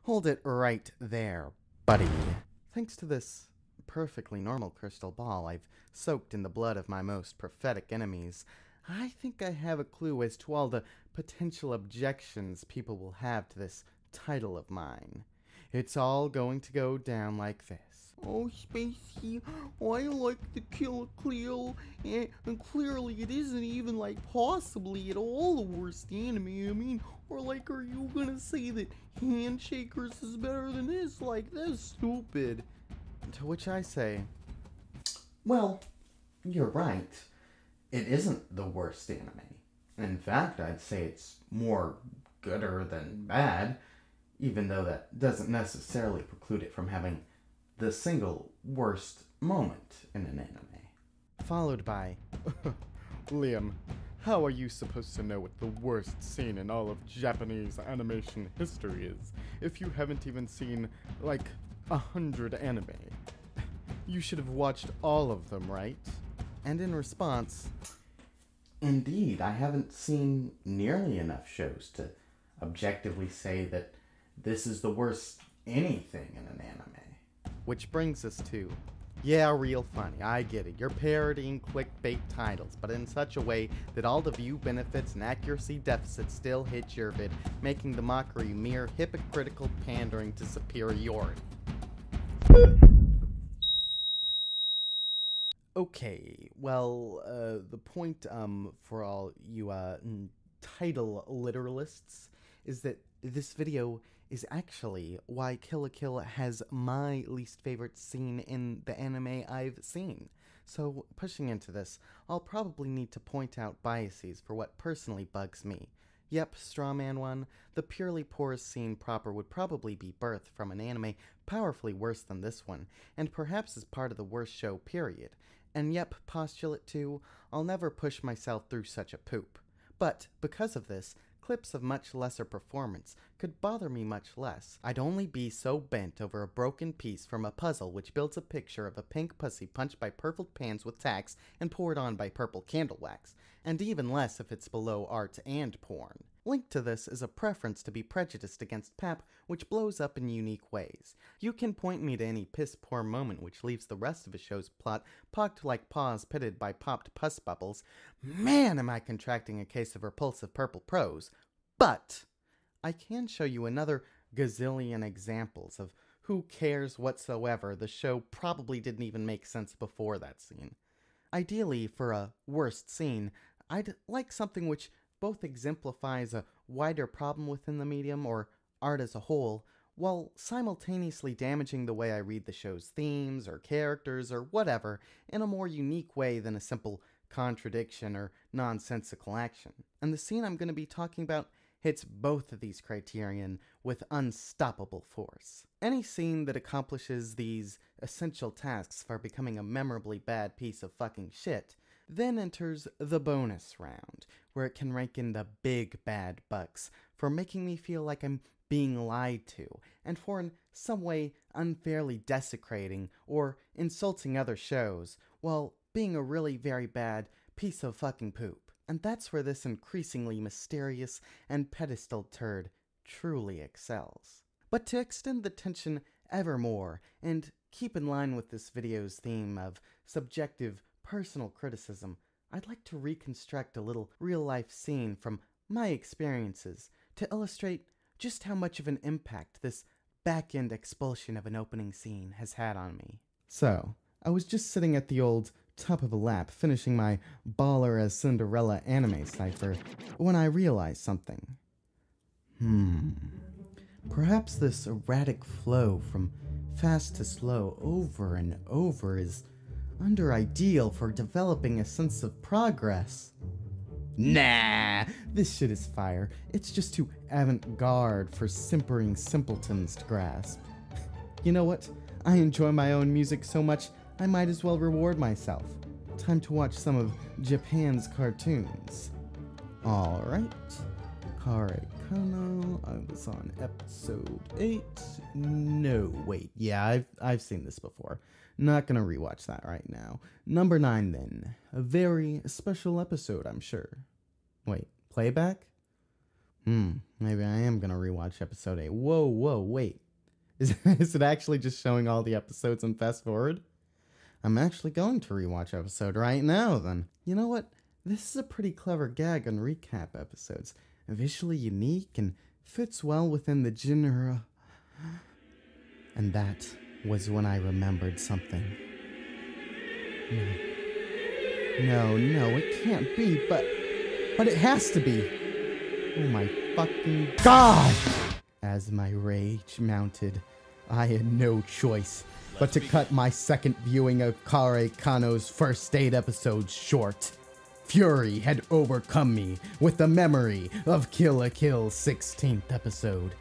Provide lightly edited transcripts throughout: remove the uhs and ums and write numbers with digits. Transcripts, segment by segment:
Hold it right there, buddy. Thanks to this perfectly normal crystal ball I've soaked in the blood of my most prophetic enemies, I think I have a clue as to all the potential objections people will have to this title of mine. It's all going to go down like this. Oh, Spacey, I like the KlK, and clearly it isn't even, possibly at all the worst anime. I mean, or, are you gonna say that Handshakers is better than this? That's stupid. To which I say, well, you're right. It isn't the worst anime. In fact, I'd say it's more gooder than bad, even though that doesn't necessarily preclude it from having the single worst moment in an anime. Followed by, Liam, how are you supposed to know what the worst scene in all of Japanese animation history is if you haven't even seen, 100 anime? You should have watched all of them, right? And in response, indeed, I haven't seen nearly enough shows to objectively say that this is the worst anything in an anime. Which brings us to, yeah, real funny, I get it. You're parodying clickbait titles, but in such a way that all the view benefits and accuracy deficits still hit your vid, making the mockery mere hypocritical pandering to superiority. Okay, well, the point, for all you, title literalists is that this video is actually why Kill la Kill has my least favorite scene in the anime I've seen. So, pushing into this, I'll probably need to point out biases for what personally bugs me. Yep, Strawman one, the purely porous scene proper would probably be birthed from an anime powerfully worse than this one, and perhaps is part of the worst show period. And yep, postulate 2, I'll never push myself through such a poop. But, because of this, clips of much lesser performance could bother me much less. I'd only be so bent over a broken piece from a puzzle which builds a picture of a pink pussy punched by purple pans with tacks and poured on by purple candle wax, and even less if it's below art and porn. Linked to this is a preference to be prejudiced against pap, which blows up in unique ways. You can point me to any piss-poor moment which leaves the rest of a show's plot pocked like paws pitted by popped pus bubbles. Man, am I contracting a case of repulsive purple prose. But I can show you another gazillion examples of who cares whatsoever the show probably didn't even make sense before that scene. Ideally, for a worst scene, I'd like something which both exemplifies a wider problem within the medium or art as a whole, while simultaneously damaging the way I read the show's themes or characters or whatever in a more unique way than a simple contradiction or nonsensical action. And the scene I'm going to be talking about hits both of these criterion with unstoppable force. Any scene that accomplishes these essential tasks for becoming a memorably bad piece of fucking shit then enters the bonus round, where it can rank in the big bad bucks for making me feel like I'm being lied to, and for in some way unfairly desecrating or insulting other shows, while being a really very bad piece of fucking poop. And that's where this increasingly mysterious and pedestaled turd truly excels. But to extend the tension ever more, and keep in line with this video's theme of subjective personal criticism, I'd like to reconstruct a little real-life scene from my experiences to illustrate just how much of an impact this back-end expulsion of an opening scene has had on me. So, I was just sitting at the old top of a lap finishing my Baller as Cinderella anime cipher when I realized something. Perhaps this erratic flow from fast to slow over and over is under ideal for developing a sense of progress. Nah, this shit is fire. It's just too avant-garde for simpering simpletons to grasp. You know what? I enjoy my own music so much, I might as well reward myself. Time to watch some of Japan's cartoons. Alright. Kare Kano, I was on episode 8. No, wait, yeah, I've seen this before. Not gonna rewatch that right now. Number 9 then. A very special episode, I'm sure. Wait, playback? Maybe I am gonna rewatch episode 8. Whoa, wait. Is it actually just showing all the episodes and fast forward? I'm actually going to rewatch episode right now, then. You know what? This is a pretty clever gag on recap episodes. Visually unique and fits well within the genre. And that was when I remembered something. No, it can't be, but it has to be. Oh my fucking god! As my rage mounted, I had no choice but to cut my second viewing of Kare Kano's first 8 episodes short. Fury had overcome me with the memory of KlK's 16th episode.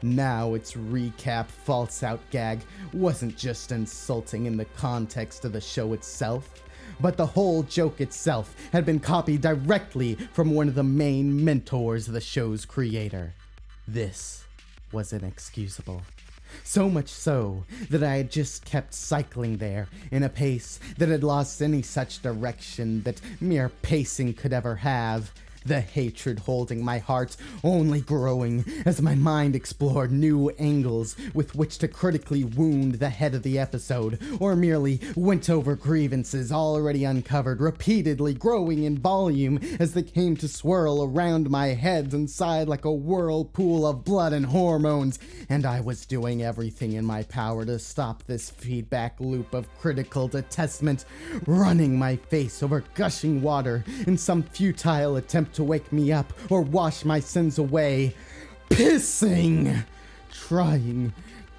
Now its recap false out gag wasn't just insulting in the context of the show itself, but the whole joke itself had been copied directly from one of the main mentors of the show's creator. This was inexcusable. So much so that I had just kept cycling there in a pace that had lost any such direction that mere pacing could ever have. The hatred holding my heart only growing as my mind explored new angles with which to critically wound the head of the episode, or merely went over grievances already uncovered, repeatedly growing in volume as they came to swirl around my head inside like a whirlpool of blood and hormones, and I was doing everything in my power to stop this feedback loop of critical detestment, running my face over gushing water in some futile attempt to wake me up or wash my sins away, pissing, trying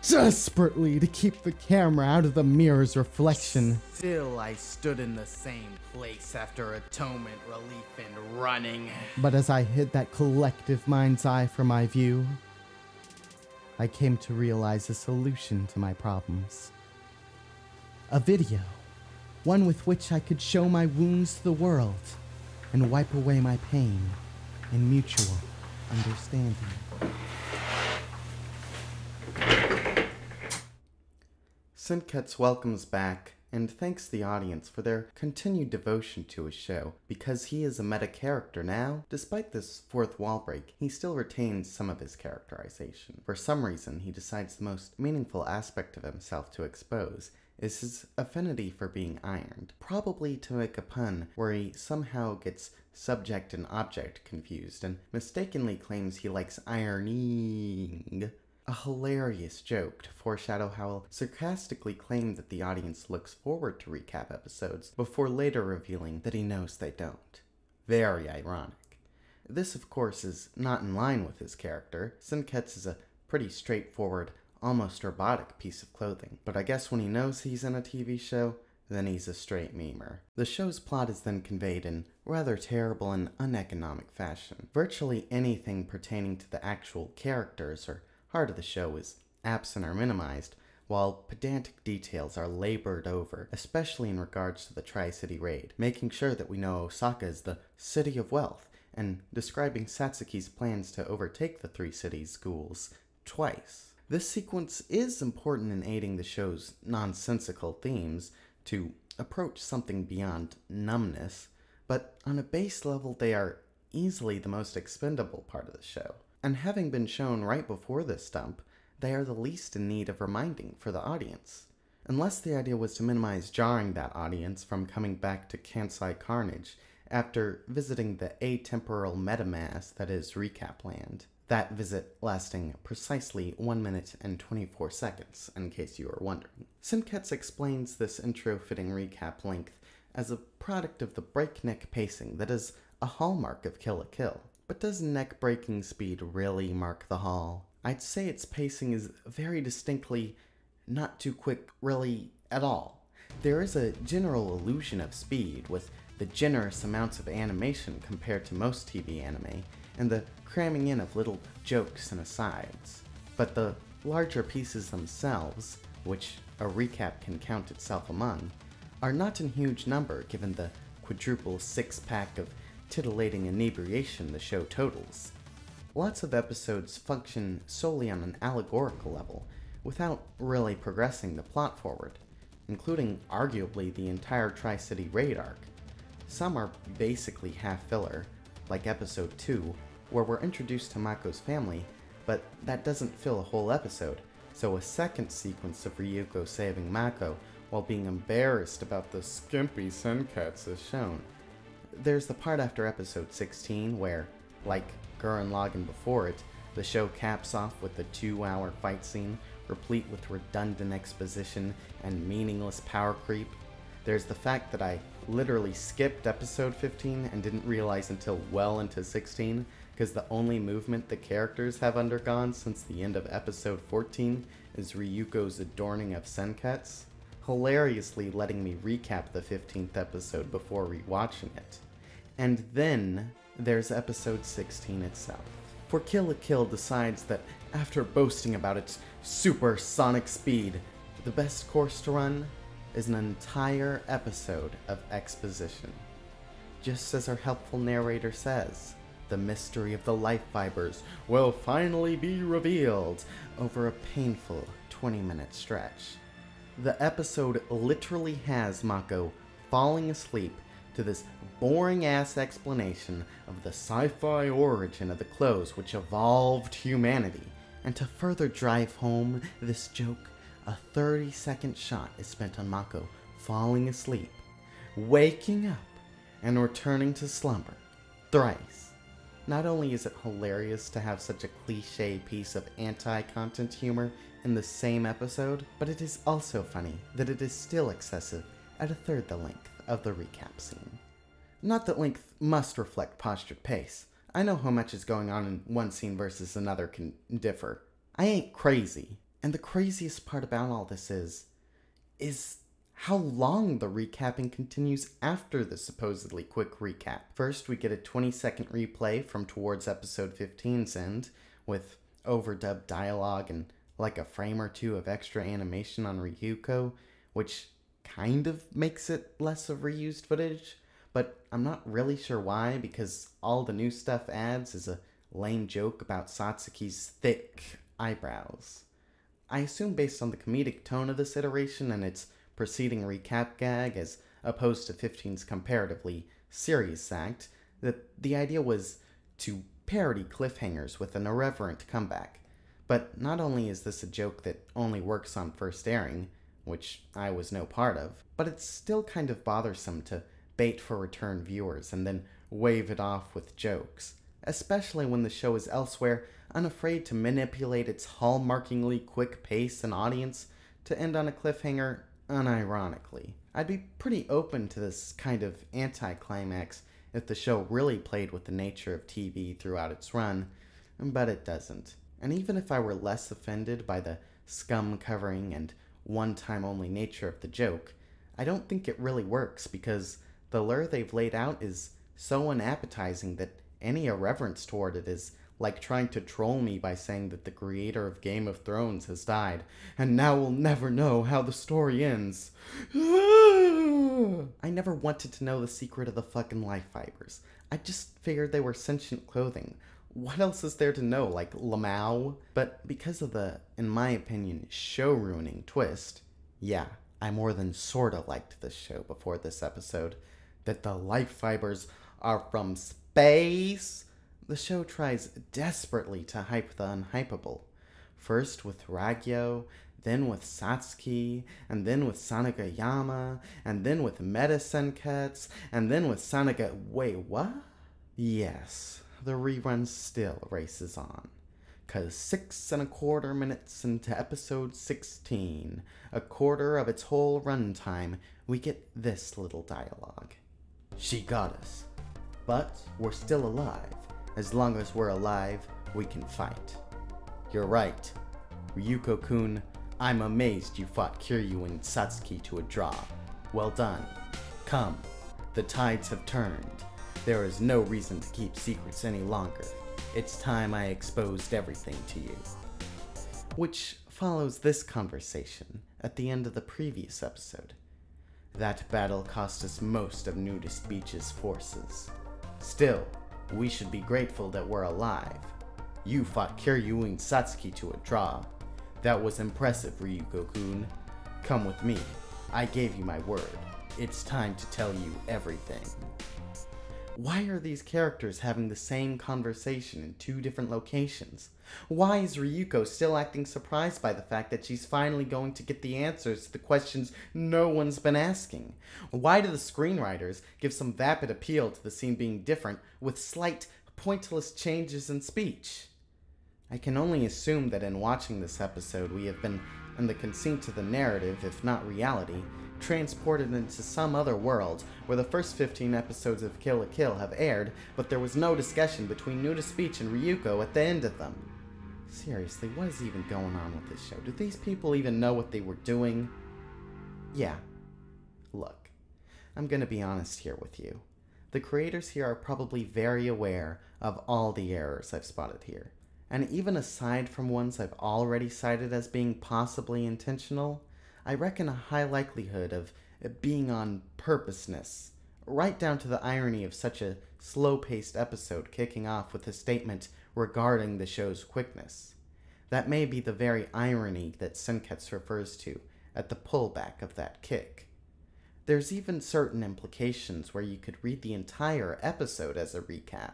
desperately to keep the camera out of the mirror's reflection. Still, I stood in the same place after atonement, relief, and running. But as I hid that collective mind's eye from my view, I came to realize a solution to my problems. A video, one with which I could show my wounds to the world and wipe away my pain in mutual understanding. Syntkets welcomes back and thanks the audience for their continued devotion to his show. Because he is a meta character now, despite this fourth wall break, he still retains some of his characterization. For some reason, he decides the most meaningful aspect of himself to expose is his affinity for being ironed, probably to make a pun where he somehow gets subject and object confused and mistakenly claims he likes ironing. A hilarious joke to foreshadow how he'll sarcastically claim that the audience looks forward to recap episodes before later revealing that he knows they don't. Very ironic. This, of course, is not in line with his character. Syntkets is a pretty straightforward, almost robotic piece of clothing, but I guess when he knows he's in a TV show, then he's a straight memer. The show's plot is then conveyed in rather terrible and uneconomic fashion. Virtually anything pertaining to the actual characters or heart of the show is absent or minimized, while pedantic details are labored over, especially in regards to the Tri-City raid, making sure that we know Osaka is the city of wealth, and describing Satsuki's plans to overtake the 3 cities' schools twice. This sequence is important in aiding the show's nonsensical themes to approach something beyond numbness, but on a base level they are easily the most expendable part of the show. And having been shown right before this dump, they are the least in need of reminding for the audience. Unless the idea was to minimize jarring that audience from coming back to Kansai Carnage after visiting the atemporal metamass that is Recap Land. That visit lasting precisely 1 minute and 24 seconds, in case you were wondering. Syntkets explains this intro-fitting recap length as a product of the breakneck pacing that is a hallmark of Kill la Kill. But does neck-breaking speed really mark the hall? I'd say its pacing is very distinctly not too quick, really, at all. There is a general illusion of speed, with the generous amounts of animation compared to most TV anime, and the cramming in of little jokes and asides. But the larger pieces themselves, which a recap can count itself among, are not in huge number given the quadruple six-pack of titillating inebriation the show totals. Lots of episodes function solely on an allegorical level, without really progressing the plot forward, including arguably the entire Tri-City raid arc. Some are basically half filler, like episode 2, where we're introduced to Mako's family, but that doesn't fill a whole episode, so a second sequence of Ryuko saving Mako while being embarrassed about the skimpy Senketsu is shown. There's the part after episode 16 where, like Gurren Lagann before it, the show caps off with a 2-hour fight scene replete with redundant exposition and meaningless power creep. There's the fact that I literally skipped episode 15 and didn't realize until well into 16, because the only movement the characters have undergone since the end of episode 14 is Ryuko's adorning of Senketsu, hilariously letting me recap the 15th episode before rewatching it. And then there's episode 16 itself, where KlK decides that after boasting about its supersonic speed, the best course to run is an entire episode of exposition. Just as our helpful narrator says, the mystery of the life fibers will finally be revealed over a painful 20-minute stretch. The episode literally has Mako falling asleep to this boring-ass explanation of the sci-fi origin of the clothes which evolved humanity, and to further drive home this joke, a 30-second shot is spent on Mako falling asleep, waking up, and returning to slumber thrice. Not only is it hilarious to have such a cliche piece of anti-content humor in the same episode, but it is also funny that it is still excessive at a third the length of the recap scene. Not that length must reflect postured pace. I know how much is going on in one scene versus another can differ. I ain't crazy. And the craziest part about all this is how long the recapping continues after the supposedly quick recap. First, we get a 20-second replay from towards episode 15's end, with overdubbed dialogue and like a frame or two of extra animation on Ryuko, which kind of makes it less of reused footage, but I'm not really sure why, because all the new stuff adds is a lame joke about Satsuki's thick eyebrows. I assume based on the comedic tone of this iteration and its preceding recap gag, as opposed to 15's comparatively serious act, that the idea was to parody cliffhangers with an irreverent comeback. But not only is this a joke that only works on first airing, which I was no part of, but it's still kind of bothersome to bait for return viewers and then wave it off with jokes, especially when the show is elsewhere unafraid to manipulate its hallmarkingly quick pace and audience to end on a cliffhanger unironically. I'd be pretty open to this kind of anticlimax if the show really played with the nature of TV throughout its run, but it doesn't. And even if I were less offended by the scum covering and one-time only nature of the joke, I don't think it really works, because the lure they've laid out is so unappetizing that any irreverence toward it is like trying to troll me by saying that the creator of Game of Thrones has died, and now we'll never know how the story ends. I never wanted to know the secret of the fucking life fibers. I just figured they were sentient clothing. What else is there to know, like Lamau? But because of the, in my opinion, show-ruining twist, yeah, I more than sorta liked this show before this episode, that the life fibers are from space. The show tries desperately to hype the unhypable. First with Ragyo, then with Satsuki, and then with Sanagayama, and then with Meta Senketsu, and then with Wait, what? Yes, the rerun still races on. 'Cause 6¼ minutes into episode 16, a quarter of its whole runtime, we get this little dialogue. She got us, but we're still alive. As long as we're alive, we can fight. You're right. Ryuko-kun, I'm amazed you fought Kiryu and Satsuki to a draw. Well done. Come, the tides have turned. There is no reason to keep secrets any longer. It's time I exposed everything to you. Which follows this conversation at the end of the previous episode. That battle cost us most of Nudist Beach's forces. Still, we should be grateful that we're alive. You fought Kiryu and Satsuki to a draw. That was impressive, Ryuko-kun. Come with me. I gave you my word. It's time to tell you everything. Why are these characters having the same conversation in 2 different locations? Why is Ryuko still acting surprised by the fact that she's finally going to get the answers to the questions no one's been asking? Why do the screenwriters give some vapid appeal to the scene being different with slight, pointless changes in speech? I can only assume that in watching this episode we have been, in the conceit of the narrative, if not reality, transported into some other world where the first 15 episodes of Kill la Kill have aired, but there was no discussion between Nuda Speech and Ryuko at the end of them. Seriously, what is even going on with this show? Do these people even know what they were doing? Yeah. Look, I'm gonna be honest here with you. The creators here are probably very aware of all the errors I've spotted here. And even aside from ones I've already cited as being possibly intentional, I reckon a high likelihood of it being on purposeness, right down to the irony of such a slow-paced episode kicking off with a statement regarding the show's quickness. That may be the very irony that Senketsu refers to at the pullback of that kick. There's even certain implications where you could read the entire episode as a recap.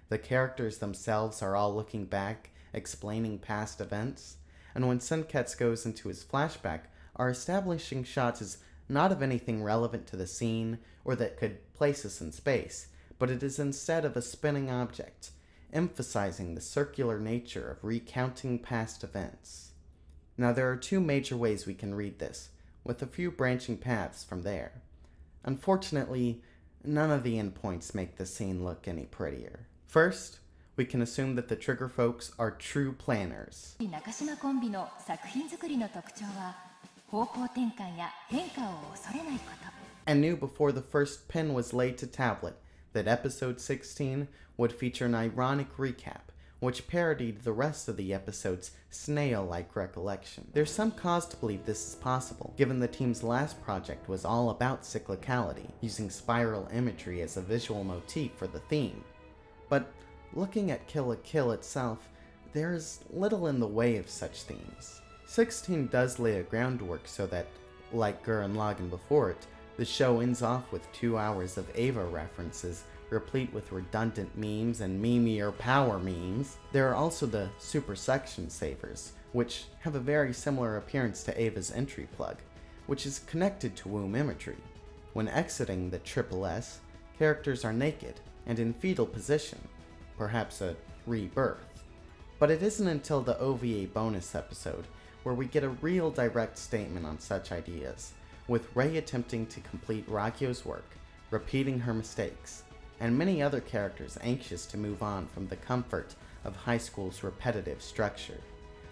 The characters themselves are all looking back, explaining past events, and when Senketsu goes into his flashback, are establishing shots as not of anything relevant to the scene or that could place us in space, but it is instead of a spinning object, emphasizing the circular nature of recounting past events. Now there are 2 major ways we can read this, with a few branching paths from there. Unfortunately, none of the endpoints make the scene look any prettier. First, we can assume that the Trigger folks are true planners. And knew before the first pen was laid to tablet that episode 16 would feature an ironic recap, which parodied the rest of the episode's snail-like recollection. There's some cause to believe this is possible, given the team's last project was all about cyclicality, using spiral imagery as a visual motif for the theme. But looking at Kill la Kill itself, there is little in the way of such themes. 16 does lay a groundwork so that, like Gurren Lagann before it, the show ends off with 2 hours of Eva references, replete with redundant memes and meme-or power memes. There are also the super section savers, which have a very similar appearance to Eva's entry plug, which is connected to womb imagery. When exiting the Triple S, characters are naked and in fetal position, perhaps a rebirth. But it isn't until the OVA bonus episode where we get a real direct statement on such ideas, with Rei attempting to complete Rakyo's work, repeating her mistakes, and many other characters anxious to move on from the comfort of high school's repetitive structure,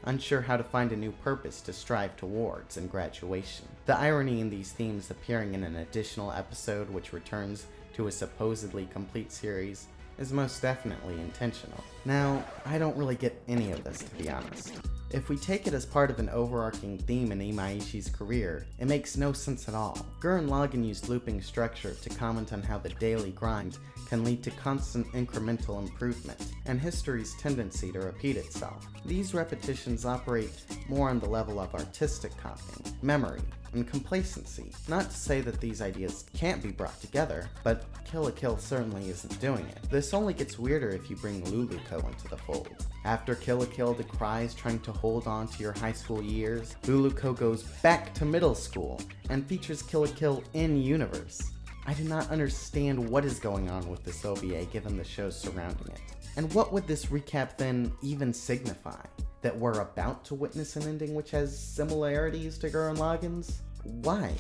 unsure how to find a new purpose to strive towards in graduation. The irony in these themes appearing in an additional episode which returns to a supposedly complete series is most definitely intentional. Now, I don't really get any of this, to be honest. If we take it as part of an overarching theme in Imaishi's career, it makes no sense at all. Gurren Lagann used looping structure to comment on how the daily grind can lead to constant incremental improvement, and history's tendency to repeat itself. These repetitions operate more on the level of artistic copying, memory, and complacency. Not to say that these ideas can't be brought together, but Kill la Kill certainly isn't doing it. This only gets weirder if you bring Luluko into the fold. After Kill la Kill decries trying to hold on to your high school years, Luluko goes back to middle school and features Kill la Kill in-universe. I do not understand what is going on with this OVA given the shows surrounding it. And what would this recap then even signify? That we're about to witness an ending which has similarities to Gurren Lagann's? Why?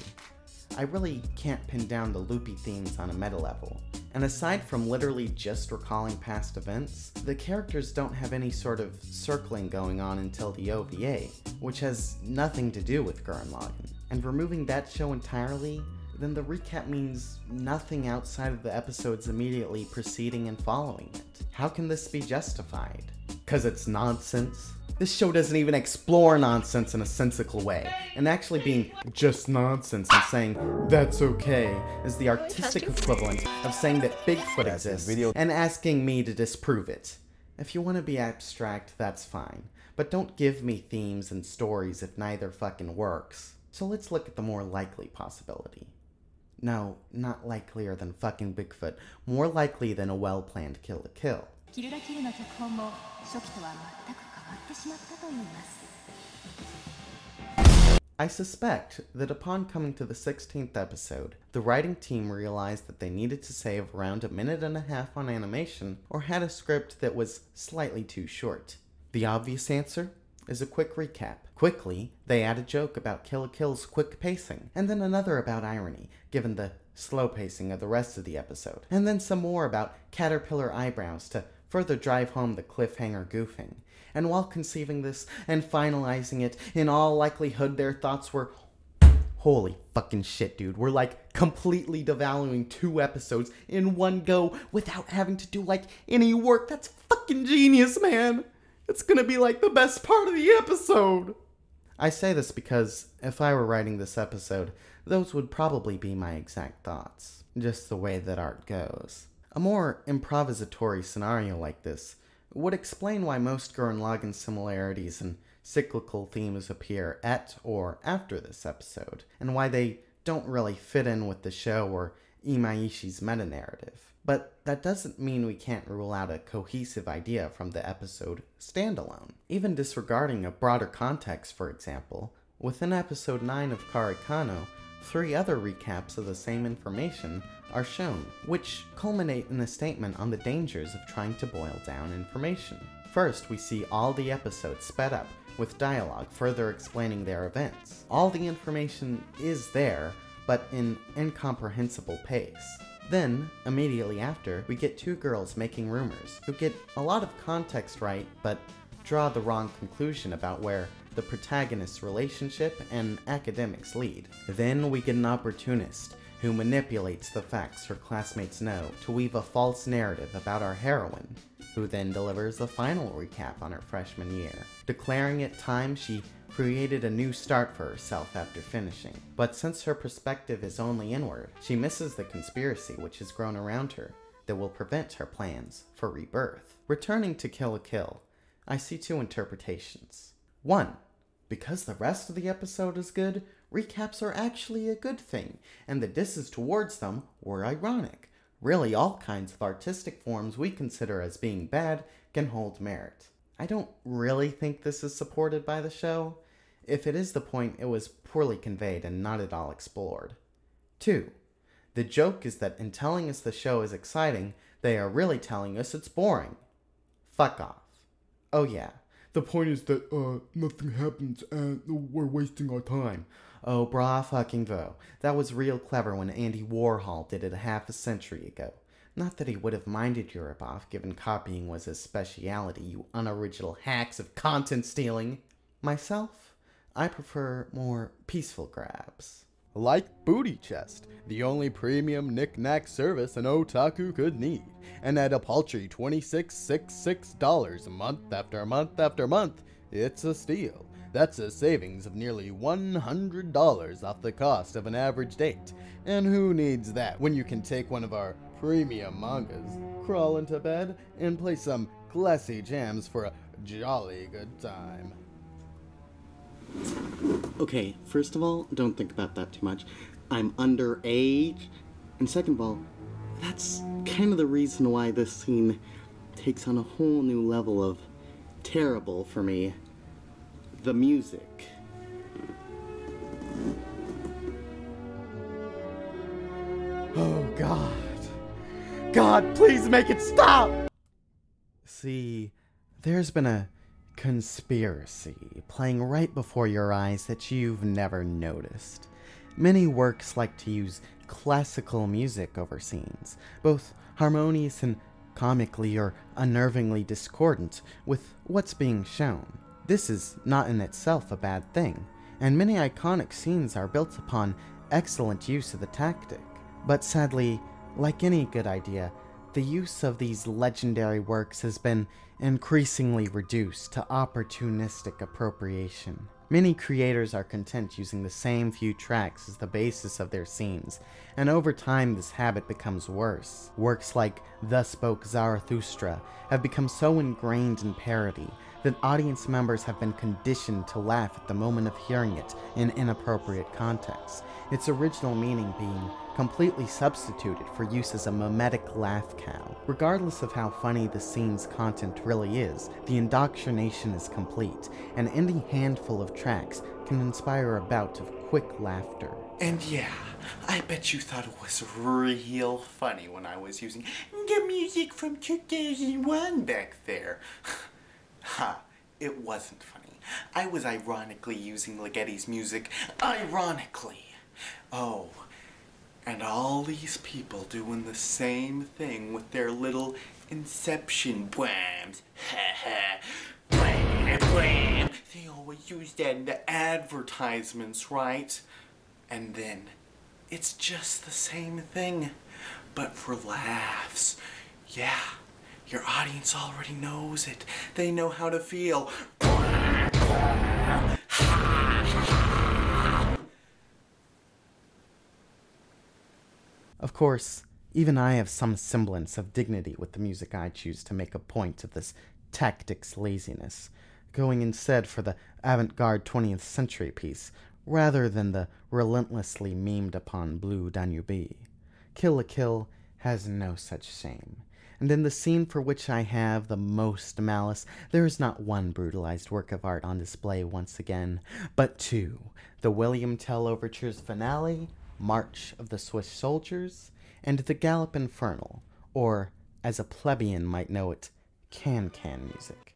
I really can't pin down the loopy themes on a meta level. And aside from literally just recalling past events, the characters don't have any sort of circling going on until the OVA, which has nothing to do with Gurren Lagann. And removing that show entirely, then the recap means nothing outside of the episodes immediately preceding and following it. How can this be justified? 'Cause it's nonsense? This show doesn't even explore nonsense in a sensical way, and actually being just nonsense and saying that's okay is the artistic equivalent of saying that Bigfoot exists and asking me to disprove it. If you want to be abstract, that's fine, but don't give me themes and stories if neither fucking works. So let's look at the more likely possibility. No, not likelier than fucking Bigfoot. More likely than a well-planned kill-to-kill. キルラキルの脚本も初期とは全く変わってしまったといいます。 I suspect that upon coming to the 16th episode, the writing team realized that they needed to save around a minute and a half on animation or had a script that was slightly too short. The obvious answer is a quick recap. Quickly, they add a joke about KlK's quick pacing, and then another about irony, given the slow pacing of the rest of the episode, and then some more about caterpillar eyebrows to further drive home the cliffhanger goofing. And while conceiving this and finalizing it, in all likelihood their thoughts were, holy fucking shit, dude, we're like completely devaluing 2 episodes in one go without having to do like any work. That's fucking genius, man. It's gonna be like the best part of the episode. I say this because if I were writing this episode, those would probably be my exact thoughts. Just the way that art goes. A more improvisatory scenario like this would explain why most Gurren Lagann similarities and cyclical themes appear at or after this episode, and why they don't really fit in with the show or Imaishi's meta-narrative. But that doesn't mean we can't rule out a cohesive idea from the episode standalone. Even disregarding a broader context, for example, within episode 9 of Kare Kano, 3 other recaps of the same information are shown, which culminate in a statement on the dangers of trying to boil down information. First, we see all the episodes sped up, with dialogue further explaining their events. All the information is there, but in incomprehensible pace. Then, immediately after, we get 2 girls making rumors, who get a lot of context right, but draw the wrong conclusion about where the protagonist's relationship and academics lead. Then we get an opportunist, who manipulates the facts her classmates know to weave a false narrative about our heroine, who then delivers the final recap on her freshman year, declaring it time she created a new start for herself after finishing. But since her perspective is only inward, she misses the conspiracy which has grown around her that will prevent her plans for rebirth. Returning to KlK, I see 2 interpretations. 1. Because the rest of the episode is good, recaps are actually a good thing, and the disses towards them were ironic. Really, all kinds of artistic forms we consider as being bad can hold merit. I don't really think this is supported by the show. If it is the point, it was poorly conveyed and not at all explored. 2. The joke is that in telling us the show is exciting, they are really telling us it's boring. Fuck off. Oh yeah, the point is that, nothing happens and we're wasting our time. Oh, bra fucking vo. That was real clever when Andy Warhol did it a half a century ago. Not that he would have minded your ripoff, given copying was his speciality, you unoriginal hacks of content stealing. Myself, I prefer more peaceful grabs. Like Booty Chest, the only premium knick-knack service an otaku could need, and at a paltry $26.66 month after month after month, it's a steal. That's a savings of nearly $100 off the cost of an average date. And who needs that when you can take one of our premium mangas, crawl into bed, and play some classy jams for a jolly good time. Okay, first of all, don't think about that too much. I'm underage. And second of all, that's kind of the reason why this scene takes on a whole new level of terrible for me. The music. Oh God. God, please make it stop! See, there's been a conspiracy playing right before your eyes that you've never noticed. Many works like to use classical music over scenes, both harmonious and comically or unnervingly discordant with what's being shown. This is not in itself a bad thing, and many iconic scenes are built upon excellent use of the tactic. But sadly, like any good idea, the use of these legendary works has been increasingly reduced to opportunistic appropriation. Many creators are content using the same few tracks as the basis of their scenes, and over time this habit becomes worse. Works like Thus Spoke Zarathustra have become so ingrained in parody that audience members have been conditioned to laugh at the moment of hearing it in inappropriate contexts, its original meaning being completely substituted for use as a mimetic laugh cow. Regardless of how funny the scene's content really is, the indoctrination is complete, and any handful of tracks can inspire a bout of quick laughter. And yeah, I bet you thought it was real funny when I was using the music from 2001 back there. Ha, it wasn't funny. I was ironically using Ligeti's music, ironically. Oh, and all these people doing the same thing with their little Inception bwams. Ha ha. Bwam, bwam. They always use that in the advertisements, right? And then, it's just the same thing, but for laughs. Yeah, your audience already knows it. They know how to feel. Of course, even I have some semblance of dignity with the music I choose to make a point of this tactics laziness, going instead for the avant-garde 20th century piece, rather than the relentlessly memed upon Blue Danube. KlK has no such shame, and in the scene for which I have the most malice, there is not one brutalized work of art on display once again, but two: the William Tell Overture's finale, March of the Swiss Soldiers, and the Galop Infernal, or, as a plebeian might know it, can-can music.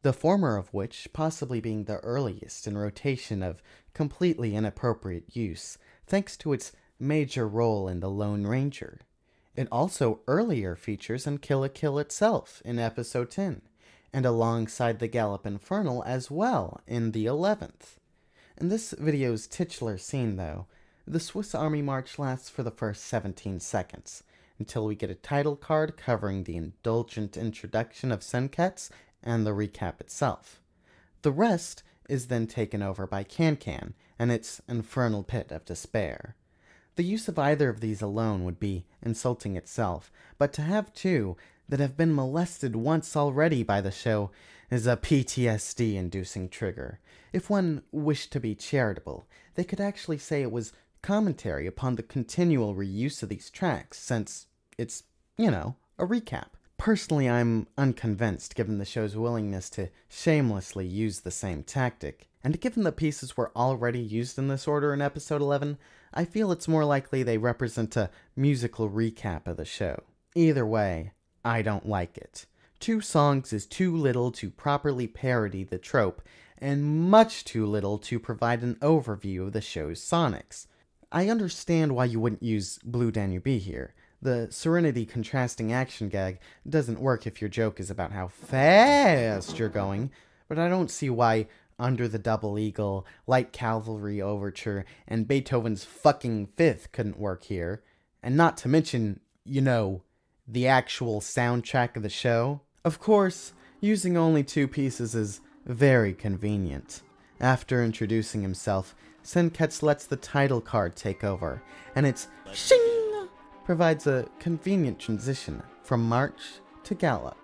The former of which possibly being the earliest in rotation of completely inappropriate use, thanks to its major role in The Lone Ranger. It also earlier features in KlK itself in episode 10, and alongside the Galop Infernal as well in the 11th. In this video's titular scene, though, the Swiss Army March lasts for the first 17 seconds, until we get a title card covering the indulgent introduction of Senketsu and the recap itself. The rest is then taken over by KanCan and its infernal pit of despair. The use of either of these alone would be insulting itself, but to have two that have been molested once already by the show is a PTSD-inducing trigger. If one wished to be charitable, they could actually say it was commentary upon the continual reuse of these tracks, since it's, a recap. Personally, I'm unconvinced given the show's willingness to shamelessly use the same tactic, and given the pieces were already used in this order in episode 11, I feel it's more likely they represent a musical recap of the show. Either way, I don't like it. 2 songs is too little to properly parody the trope, and much too little to provide an overview of the show's sonics. I understand why you wouldn't use Blue Danube here. The Serenity contrasting action gag doesn't work if your joke is about how fast you're going, but I don't see why Under the Double Eagle, Light Cavalry Overture, and Beethoven's fucking Fifth couldn't work here. And not to mention, the actual soundtrack of the show. Of course, using only 2 pieces is very convenient. After introducing himself, Senketsu lets the title card take over, and its shing provides a convenient transition from March to Galop.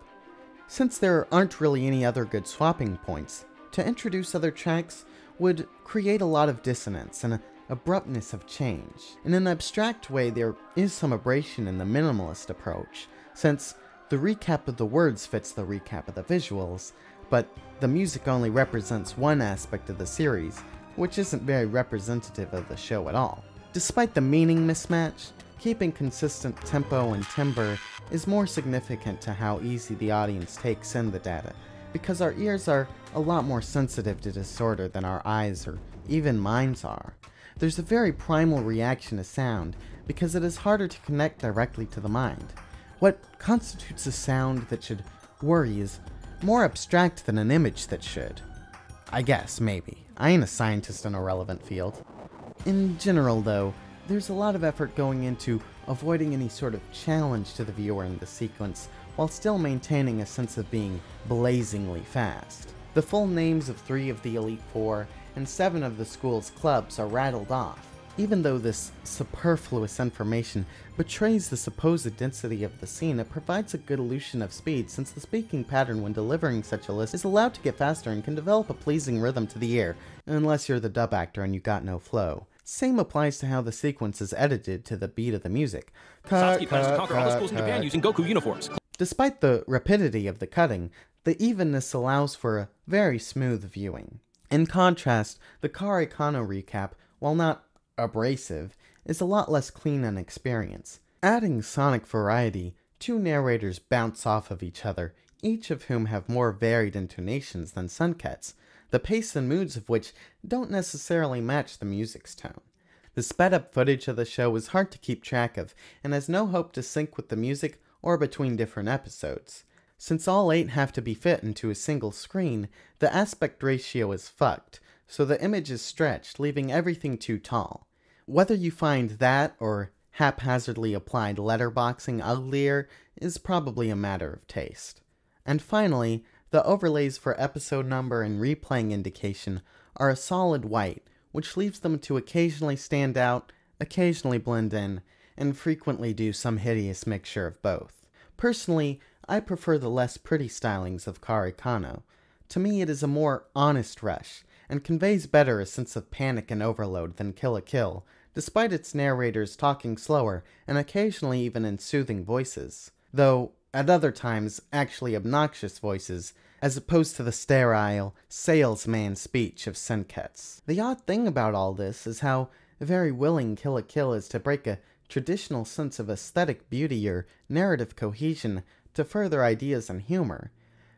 Since there aren't really any other good swapping points, to introduce other tracks would create a lot of dissonance and an abruptness of change. In an abstract way, there is some aberration in the minimalist approach, since the recap of the words fits the recap of the visuals, but the music only represents one aspect of the series, which isn't very representative of the show at all. Despite the meaning mismatch, keeping consistent tempo and timbre is more significant to how easy the audience takes in the data, because our ears are a lot more sensitive to disorder than our eyes or even minds are. There's a very primal reaction to sound, because it is harder to connect directly to the mind. What constitutes a sound that should worry is more abstract than an image that should. I guess, maybe. I ain't a scientist in a relevant field. In general, though, there's a lot of effort going into avoiding any sort of challenge to the viewer in the sequence, while still maintaining a sense of being blazingly fast. The full names of 3 of the Elite Four and 7 of the school's clubs are rattled off, Even though this superfluous information betrays the supposed density of the scene, it provides a good illusion of speed, since the speaking pattern when delivering such a list is allowed to get faster and can develop a pleasing rhythm to the ear, unless you're the dub actor and you got no flow. Same applies to how the sequence is edited to the beat of the music. Satsuki plans to conquer all the schools in Japan using Goku uniforms. Despite the rapidity of the cutting, the evenness allows for a very smooth viewing. In contrast, the Kare Kano recap, while not abrasive, is a lot less clean an experience. Adding sonic variety, two narrators bounce off of each other, each of whom have more varied intonations than Sunket's, the pace and moods of which don't necessarily match the music's tone. The sped up footage of the show is hard to keep track of, and has no hope to sync with the music or between different episodes. Since all 8 have to be fit into a single screen, the aspect ratio is fucked, so the image is stretched, leaving everything too tall. Whether you find that or haphazardly applied letterboxing uglier is probably a matter of taste. And finally, the overlays for episode number and replaying indication are a solid white, which leaves them to occasionally stand out, occasionally blend in, and frequently do some hideous mixture of both. Personally, I prefer the less pretty stylings of Kare Kano. To me, it is a more honest rush, and conveys better a sense of panic and overload than KlK, despite its narrators talking slower and occasionally even in soothing voices, though at other times actually obnoxious voices, as opposed to the sterile, salesman speech of Senketsu. The odd thing about all this is how very willing KlK is to break a traditional sense of aesthetic beauty or narrative cohesion to further ideas and humor,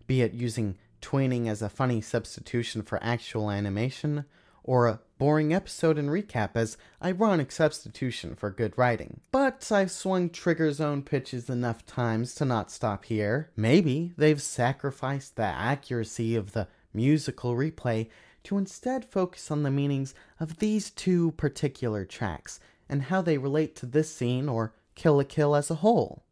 be it using tweening as a funny substitution for actual animation, or a boring episode and recap as ironic substitution for good writing. But I've swung Trigger Zone pitches enough times to not stop here. Maybe they've sacrificed the accuracy of the musical replay to instead focus on the meanings of these two particular tracks, and how they relate to this scene or KlK as a whole.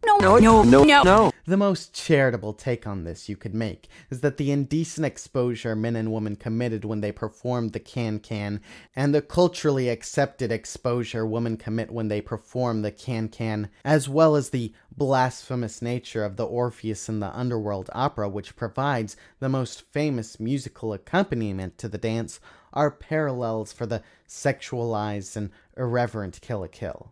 No. The most charitable take on this you could make is that the indecent exposure men and women committed when they performed the can-can, and the culturally accepted exposure women commit when they perform the can-can, as well as the blasphemous nature of the Orpheus in the Underworld opera, which provides the most famous musical accompaniment to the dance, are parallels for the sexualized and irreverent KlK.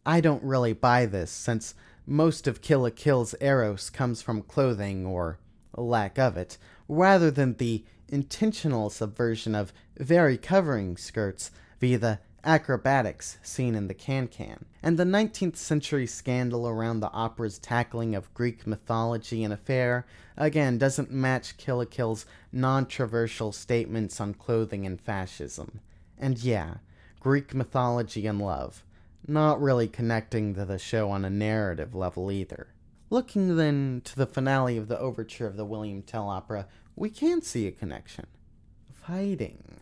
I don't really buy this, since most of KlK's eros comes from clothing, or lack of it, rather than the intentional subversion of very covering skirts via the acrobatics seen in the can-can. And the 19th century scandal around the opera's tackling of Greek mythology and affair, again, doesn't match KlK's non-traversal statements on clothing and fascism. And yeah, Greek mythology and love. Not really connecting to the show on a narrative level either. Looking then to the finale of the overture of the William Tell opera, we can see a connection. Fighting.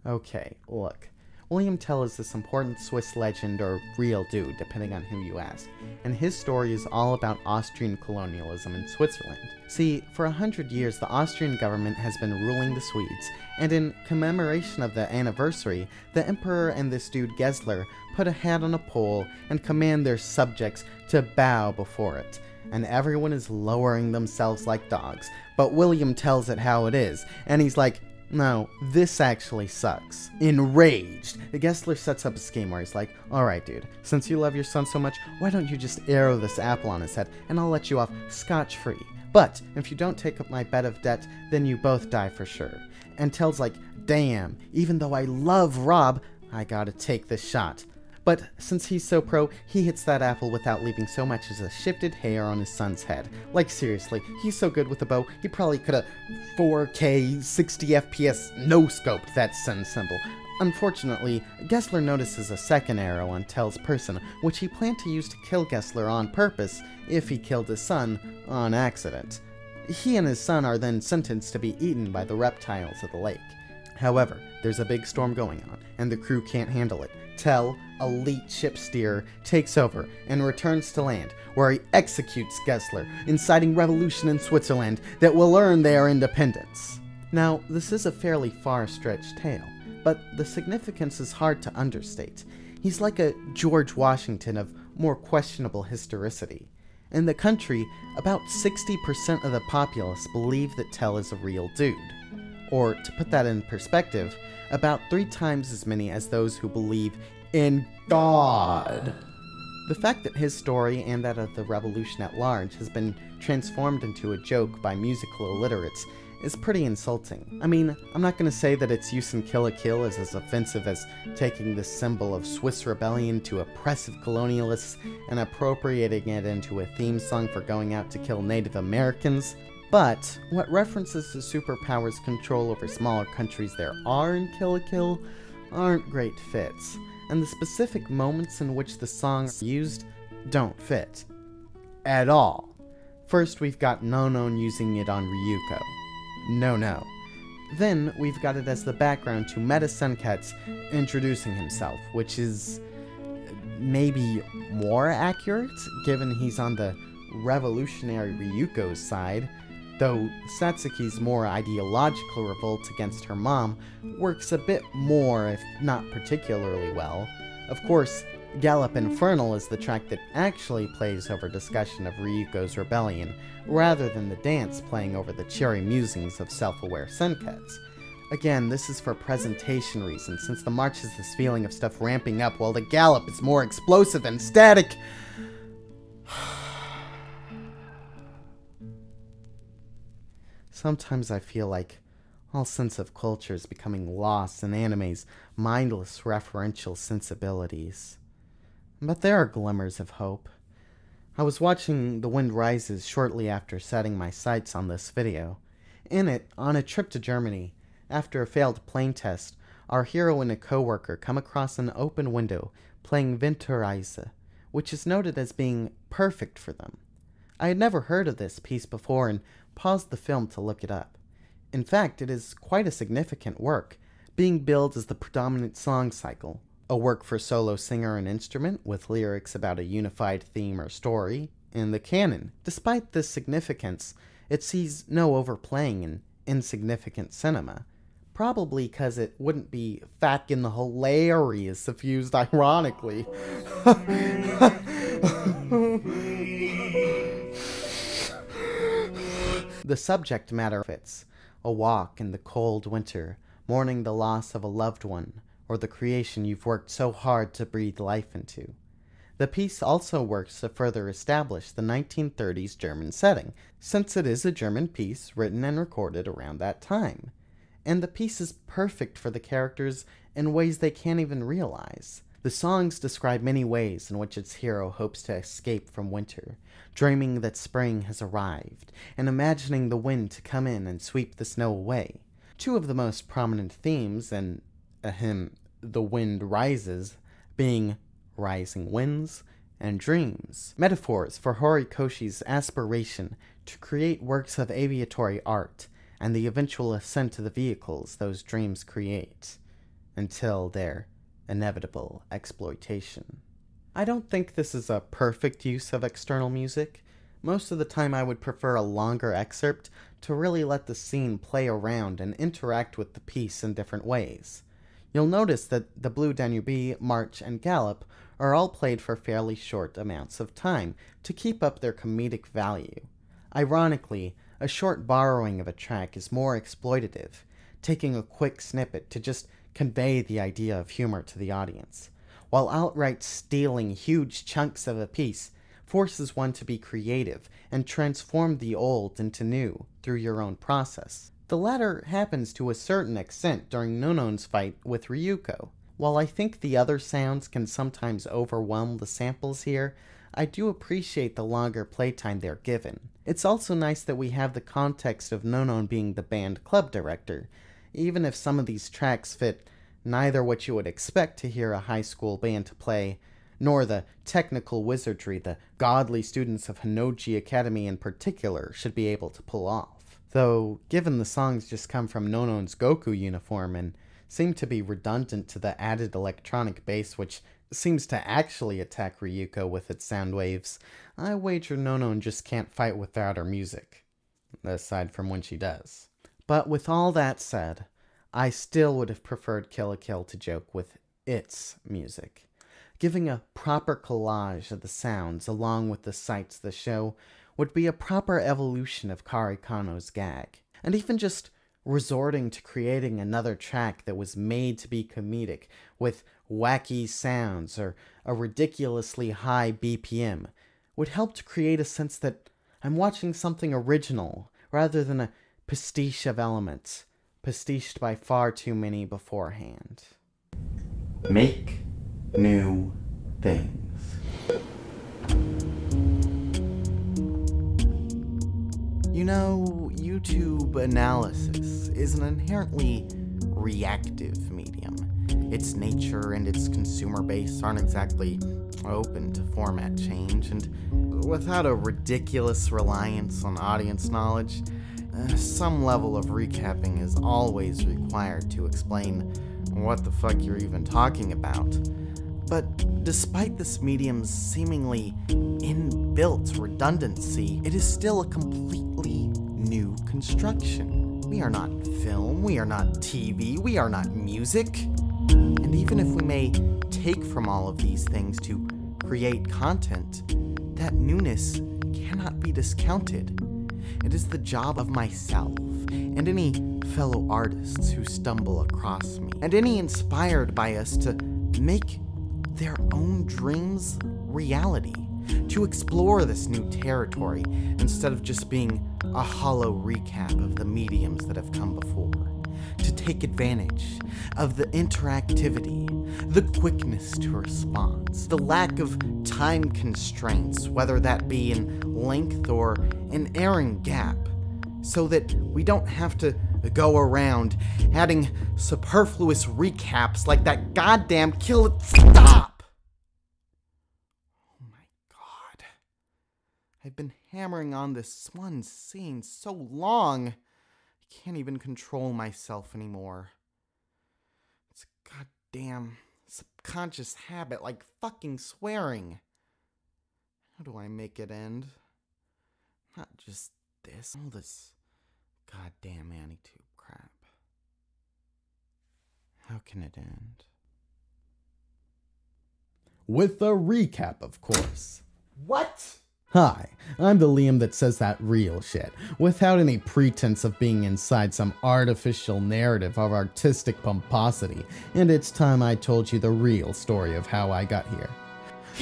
Okay, look. William Tell is this important Swiss legend, or real dude, depending on who you ask, and his story is all about Austrian colonialism in Switzerland. See, for 100 years the Austrian government has been ruling the Swedes, and in commemoration of the anniversary, the emperor and this dude Gessler put a hat on a pole and command their subjects to bow before it. And everyone is lowering themselves like dogs, but William tells it how it is, and he's like, no, this actually sucks. Enraged, Gessler sets up a scheme where he's like, alright dude, since you love your son so much, why don't you just arrow this apple on his head and I'll let you off scotch-free. But if you don't take up my bet of debt, then you both die for sure. And Tell's like, damn, even though I love Rob, I gotta take this shot. But since he's so pro, he hits that apple without leaving so much as a shifted hair on his son's head. Like seriously, he's so good with the bow, he probably could've 4K 60 FPS no-scoped that sun symbol. Unfortunately, Gessler notices a second arrow on Tell's person, which he planned to use to kill Gessler on purpose if he killed his son on accident. He and his son are then sentenced to be eaten by the reptiles of the lake. However, there's a big storm going on, and the crew can't handle it. Tell, elite ship steerer, takes over and returns to land, where he executes Gessler, inciting revolution in Switzerland that will earn their independence. Now, this is a fairly far-stretched tale, but the significance is hard to understate. He's like a George Washington of more questionable historicity. In the country, about 60% of the populace believe that Tell is a real dude. Or, to put that in perspective, about 3 times as many as those who believe in God. The fact that his story and that of the revolution at large has been transformed into a joke by musical illiterates is pretty insulting. I mean, I'm not going to say that its use in KlK is as offensive as taking this symbol of Swiss rebellion to oppressive colonialists and appropriating it into a theme song for going out to kill Native Americans, but what references to superpowers' control over smaller countries there are in KlK aren't great fits, and the specific moments in which the songs are used don't fit. At all. First, we've got Nonon using it on Ryuko. No. Then, we've got it as the background to Meta Senketsu introducing himself, which is maybe more accurate, given he's on the revolutionary Ryuko's side, though Satsuki's more ideological revolt against her mom works a bit more, if not particularly well. Of course, Galop Infernal is the track that actually plays over discussion of Ryuko's rebellion, rather than the dance playing over the cheery musings of self-aware Senketsu. Again, this is for presentation reasons, since the march has this feeling of stuff ramping up while the Galop is more explosive and static. Sometimes I feel like all sense of culture is becoming lost in anime's mindless referential sensibilities. But there are glimmers of hope. I was watching The Wind Rises shortly after setting my sights on this video. In it, on a trip to Germany, after a failed plane test, our hero and a coworker come across an open window playing Winterriese, which is noted as being perfect for them. I had never heard of this piece before and paused the film to look it up. In fact, it is quite a significant work, being billed as the predominant song cycle, a work for solo singer and instrument with lyrics about a unified theme or story, in the canon. Despite this significance, it sees no overplaying in insignificant cinema, probably because it wouldn't be fucking hilarious if used ironically. The subject matter fits. A walk in the cold winter, mourning the loss of a loved one, or the creation you've worked so hard to breathe life into. The piece also works to further establish the 1930s German setting, since it is a German piece written and recorded around that time. And the piece is perfect for the characters in ways they can't even realize. The songs describe many ways in which its hero hopes to escape from winter, dreaming that spring has arrived, and imagining the wind to come in and sweep the snow away. Two of the most prominent themes in The Wind Rises being rising winds and dreams, metaphors for Horikoshi's aspiration to create works of aviatory art and the eventual ascent to the vehicles those dreams create, until their inevitable exploitation. I don't think this is a perfect use of external music. Most of the time I would prefer a longer excerpt to really let the scene play around and interact with the piece in different ways. You'll notice that the Blue Danube, March, and Galop are all played for fairly short amounts of time to keep up their comedic value. Ironically, a short borrowing of a track is more exploitative, taking a quick snippet to just convey the idea of humor to the audience, while outright stealing huge chunks of a piece forces one to be creative and transform the old into new through your own process. The latter happens to a certain extent during Nonon's fight with Ryuko. While I think the other sounds can sometimes overwhelm the samples here, I do appreciate the longer playtime they're given. It's also nice that we have the context of Nonon being the band club director, even if some of these tracks fit neither what you would expect to hear a high school band to play, nor the technical wizardry the godly students of Hinoji Academy in particular should be able to pull off. Though, given the songs just come from Nonon's Goku uniform and seem to be redundant to the added electronic bass which seems to actually attack Ryuko with its sound waves, I wager Nonon just can't fight without her music, aside from when she does. But with all that said, I still would have preferred KlK to joke with its music. Giving a proper collage of the sounds along with the sights of the show would be a proper evolution of Kare Kano's gag. And even just resorting to creating another track that was made to be comedic with wacky sounds or a ridiculously high BPM would help to create a sense that I'm watching something original rather than a pastiche of elements, pastiched by far too many beforehand. Make new things. You know, YouTube analysis is an inherently reactive medium. Its nature and its consumer base aren't exactly open to format change, and without a ridiculous reliance on audience knowledge, some level of recapping is always required to explain what the fuck you're even talking about. But despite this medium's seemingly inbuilt redundancy, it is still a completely new construction. We are not film, we are not TV, we are not music. And even if we may take from all of these things to create content, that newness cannot be discounted. It is the job of myself and any fellow artists who stumble across me, and any inspired by us to make their own dreams reality, to explore this new territory instead of just being a hollow recap of the mediums that have come before, to take advantage of the interactivity, the quickness to response, the lack of time constraints, whether that be in length or an airing gap, so that we don't have to go around adding superfluous recaps like that goddamn kill it. Stop! Oh my god. I've been hammering on this one scene so long, I can't even control myself anymore. It's a goddamn subconscious habit like fucking swearing. How do I make it end? Not just this, all this goddamn AniTube crap. How can it end? With a recap, of course. What? Hi, I'm the Liam that says that real shit, without any pretense of being inside some artificial narrative of artistic pomposity, and it's time I told you the real story of how I got here.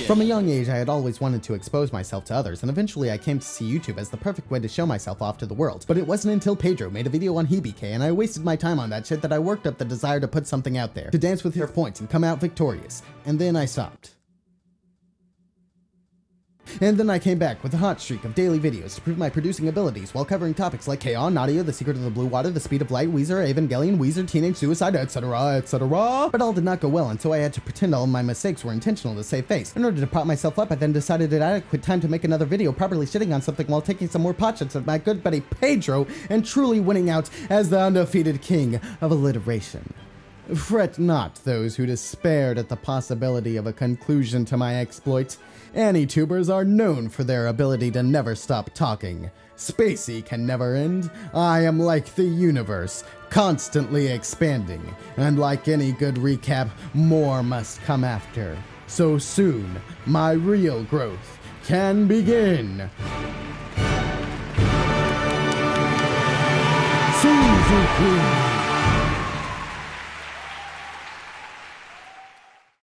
From a young age, I had always wanted to expose myself to others, and eventually I came to see YouTube as the perfect way to show myself off to the world. But it wasn't until Pedro made a video on HeBK and I wasted my time on that shit that I worked up the desire to put something out there, to dance with your points and come out victorious. And then I stopped. And then I came back with a hot streak of daily videos to prove my producing abilities while covering topics like K-On!, Nadia, The Secret of the Blue Water, The Speed of Light, Weezer, Evangelion, Weezer, Teenage Suicide, etc., etc. But all did not go well, and so I had to pretend all my mistakes were intentional to save face. In order to prop myself up, I then decided it adequate time to make another video properly shitting on something while taking some more potshots at my good buddy Pedro and truly winning out as the undefeated king of alliteration. Fret not those who despaired at the possibility of a conclusion to my exploits. AniTubers are known for their ability to never stop talking. Spacey can never end. I am like the universe, constantly expanding. And like any good recap, more must come after. So soon, my real growth can begin. Suzuki.